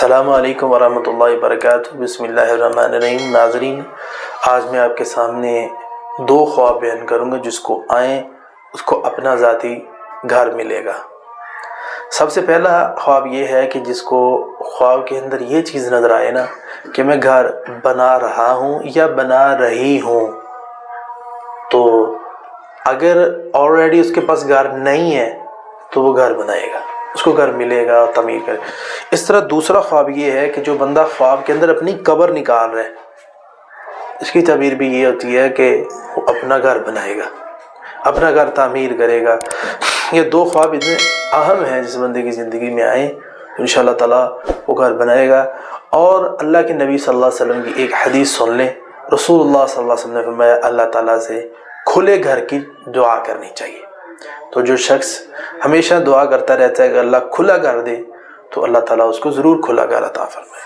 السلام علیکم ورحمۃ اللہ وبرکاتہ۔ بسم اللہ الرحمن الرحیم۔ ناظرین، آج میں آپ کے سامنے دو خواب بیان کروں گا، جس کو آئیں اس کو اپنا ذاتی گھر ملے گا۔ سب سے پہلا خواب یہ ہے کہ جس کو خواب کے اندر یہ چیز نظر آئے نا کہ میں گھر بنا رہا ہوں یا بنا رہی ہوں، تو اگر آلریڈی اس کے پاس گھر نہیں ہے تو وہ گھر بنائے گا، اس کو گھر ملے گا، تعمیر کرے۔ اس طرح دوسرا خواب یہ ہے کہ جو بندہ خواب کے اندر اپنی قبر نکال رہا ہے، اس کی تعبیر بھی یہ ہوتی ہے کہ وہ اپنا گھر بنائے گا، اپنا گھر تعمیر کرے گا۔ یہ دو خواب اتنے اہم ہیں جس بندے کی زندگی میں آئیں، انشاءاللہ تعالیٰ وہ گھر بنائے گا۔ اور اللہ کے نبی صلی اللہ علیہ وسلم کی ایک حدیث سن لیں۔ رسول اللہ صلی اللہ علیہ وسلم نے فرمایا اللہ تعالیٰ سے کھلے گھر کی دعا کرنی چاہیے۔ تو جو شخص ہمیشہ دعا کرتا رہتا ہے کہ اللہ کھلا گھر دے، تو اللہ تعالیٰ اس کو ضرور کھلا گھر عطا فرمائے۔